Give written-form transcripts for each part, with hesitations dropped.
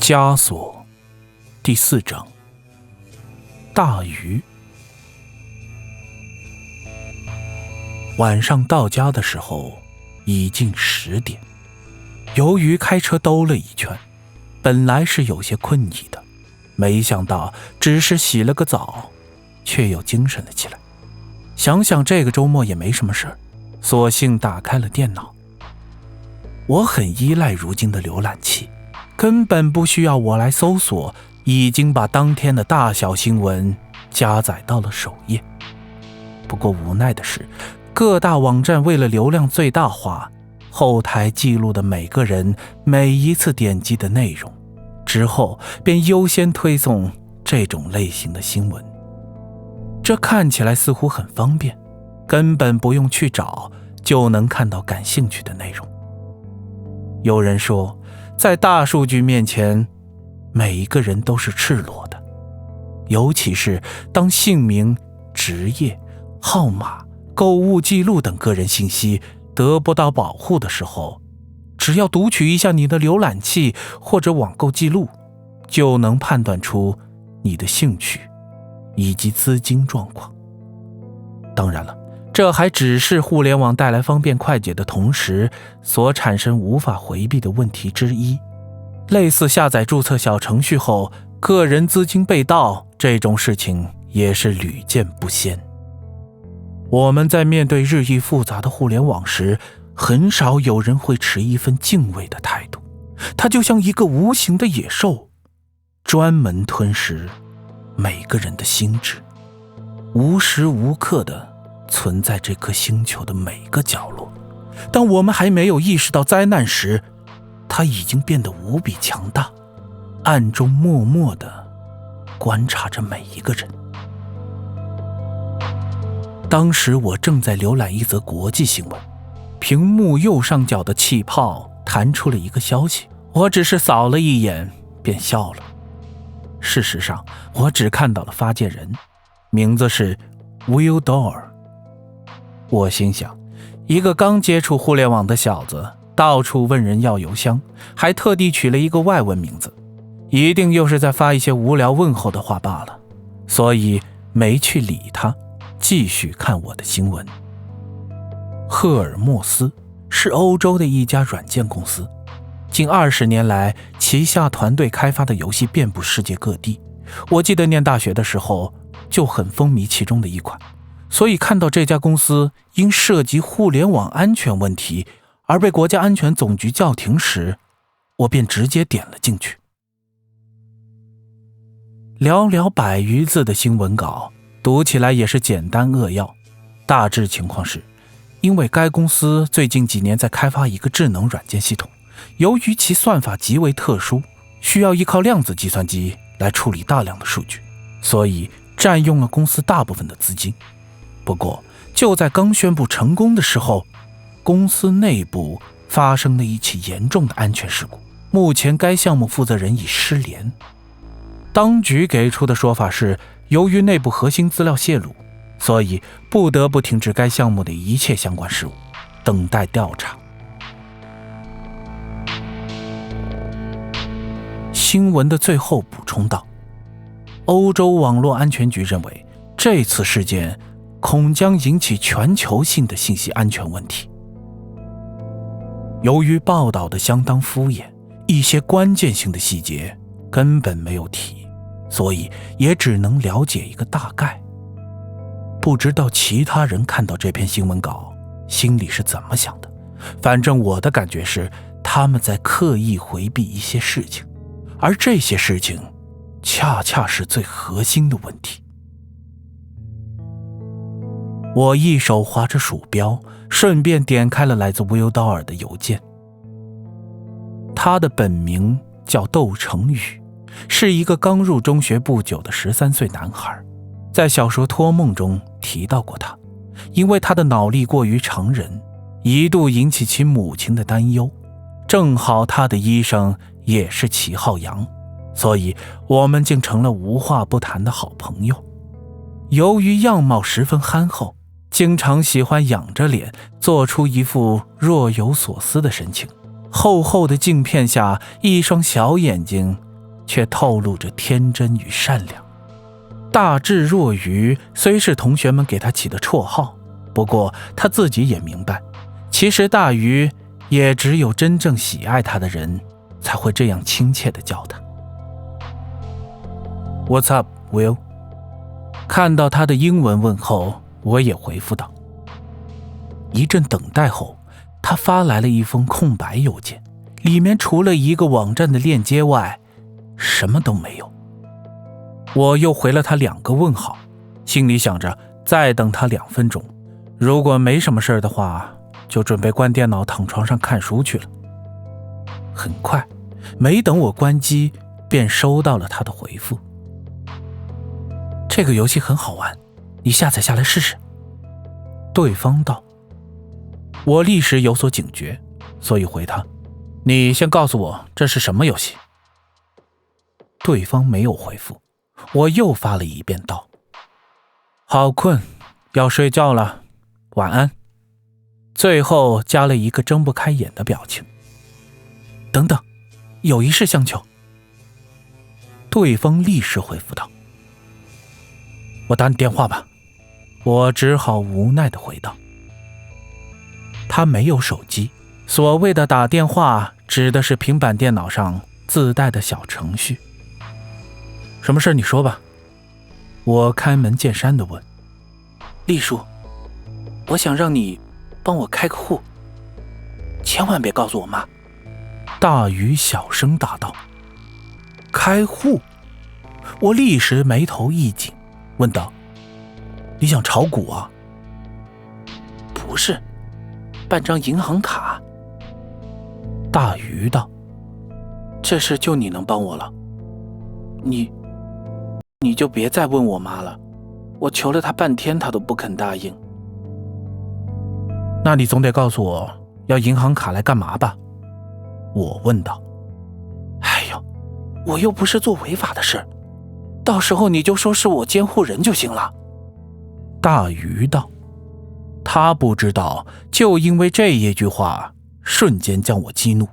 枷锁第4章。大鱼。晚上到家的时候已近10点，由于开车兜了一圈，本来是有些困意的，没想到只是洗了个澡，却又精神了起来。想想这个周末也没什么事儿，索性打开了电脑。我很依赖如今的浏览器，根本不需要我来搜索，已经把当天的大小新闻加载到了首页。不过无奈的是，各大网站为了流量最大化，后台记录的每个人每一次点击的内容，之后便优先推送这种类型的新闻。这看起来似乎很方便，根本不用去找就能看到感兴趣的内容。有人说，在大数据面前，每一个人都是赤裸的，尤其是当姓名、职业、号码、购物记录等个人信息得不到保护的时候，只要读取一下你的浏览器或者网购记录，就能判断出你的兴趣以及资金状况。当然了，这还只是互联网带来方便快捷的同时所产生无法回避的问题之一。类似下载注册小程序后个人资金被盗这种事情也是屡见不鲜。我们在面对日益复杂的互联网时，很少有人会持一份敬畏的态度，它就像一个无形的野兽，专门吞噬每个人的心智，无时无刻地存在这颗星球的每个角落。当我们还没有意识到灾难时，它已经变得无比强大，暗中默默地观察着每一个人。当时我正在浏览一则国际新闻，屏幕右上角的气泡弹出了一个消息，我只是扫了一眼便笑了。事实上，我只看到了发件人，名字是 Will Doer。 我心想，一个刚接触互联网的小子到处问人要邮箱，还特地取了一个外文名字，一定又是在发一些无聊问候的话罢了，所以没去理他，继续看我的新闻。赫尔墨斯是欧洲的一家软件公司，近20年来，旗下团队开发的游戏遍布世界各地。我记得念大学的时候就很风靡其中的一款，所以看到这家公司因涉及互联网安全问题而被国家安全总局叫停时，我便直接点了进去。寥寥100余字的新闻稿，读起来也是简单扼要。大致情况是，因为该公司最近几年在开发一个智能软件系统，由于其算法极为特殊，需要依靠量子计算机来处理大量的数据，所以占用了公司大部分的资金。不过，就在刚宣布成功的时候，公司内部发生了一起严重的安全事故，目前该项目负责人已失联。当局给出的说法是，由于内部核心资料泄露，所以不得不停止该项目的一切相关事务，等待调查。新闻的最后补充道，欧洲网络安全局认为，这次事件恐将引起全球性的信息安全问题。由于报道的相当敷衍，一些关键性的细节根本没有提，所以也只能了解一个大概。不知道其他人看到这篇新闻稿心里是怎么想的，反正我的感觉是，他们在刻意回避一些事情，而这些事情恰恰是最核心的问题。我一手划着鼠标，顺便点开了来自 Will Doer 的邮件。他的本名叫窦成宇，是一个刚入中学不久的13岁男孩。在小说《托梦》中提到过他，因为他的脑力过于常人，一度引起其母亲的担忧。正好他的医生也是齐浩洋，所以我们竟成了无话不谈的好朋友。由于样貌十分憨厚，经常喜欢仰着脸，做出一副若有所思的神情。厚厚的镜片下，一双小眼睛却透露着天真与善良。大智若愚虽是同学们给他起的绰号，不过他自己也明白，其实大鱼也只有真正喜爱他的人才会这样亲切地叫他。 What's up, Will？ 看到他的英文问候，我也回复道。一阵等待后，他发来了一封空白邮件，里面除了一个网站的链接外，什么都没有。我又回了他2个问号，心里想着再等他2分钟，如果没什么事的话，就准备关电脑躺床上看书去了。很快，没等我关机，便收到了他的回复。这个游戏很好玩，你下载下来试试。对方道。我立时有所警觉，所以回他，你先告诉我这是什么游戏。对方没有回复，我又发了一遍道，好困，要睡觉了，晚安。最后加了一个睁不开眼的表情。等等，有一事相求。对方立时回复道，我打你电话吧。我只好无奈地回道。他没有手机，所谓的打电话指的是平板电脑上自带的小程序。什么事你说吧。我开门见山地问。丽叔，我想让你帮我开个户，千万别告诉我妈。大鱼小声答道。开户？我立时眉头一紧，问道，你想炒股啊？不是，办张银行卡。大鱼道，这事就你能帮我了，你就别再问我妈了，我求了她半天她都不肯答应。那你总得告诉我要银行卡来干嘛吧？我问道。哎呦，我又不是做违法的事，到时候你就说是我监护人就行了。大鱼道。他不知道，就因为这一句话，瞬间将我激怒。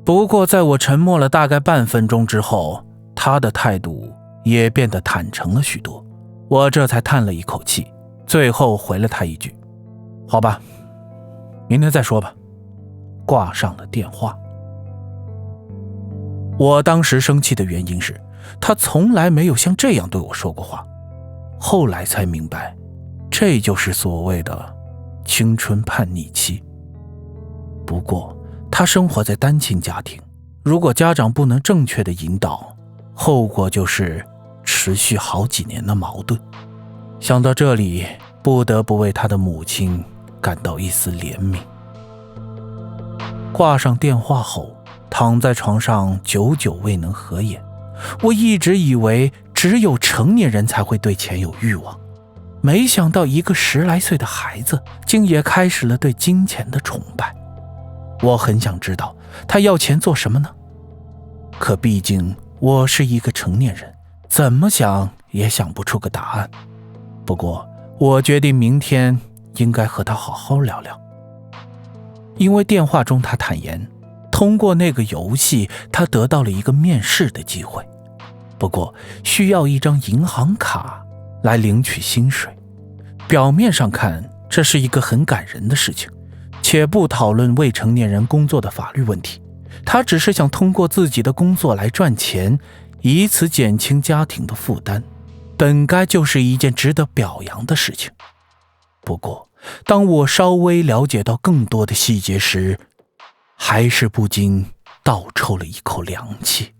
不过在我沉默了大概半分钟之后，他的态度也变得坦诚了许多。我这才叹了一口气，最后回了他一句，好吧，明天再说吧。挂上了电话。我当时生气的原因是，他从来没有像这样对我说过话。后来才明白，这就是所谓的青春叛逆期。不过他生活在单亲家庭，如果家长不能正确的引导，后果就是持续好几年的矛盾。想到这里，不得不为他的母亲感到一丝怜悯。挂上电话后，躺在床上久久未能合眼。我一直以为只有成年人才会对钱有欲望，没想到一个10来岁的孩子竟也开始了对金钱的崇拜。我很想知道他要钱做什么呢？可毕竟我是一个成年人，怎么想也想不出个答案。不过我决定明天应该和他好好聊聊。因为电话中他坦言，通过那个游戏他得到了一个面试的机会，不过需要一张银行卡来领取薪水。表面上看这是一个很感人的事情，且不讨论未成年人工作的法律问题，他只是想通过自己的工作来赚钱，以此减轻家庭的负担，本该就是一件值得表扬的事情。不过当我稍微了解到更多的细节时，还是不禁倒抽了一口凉气。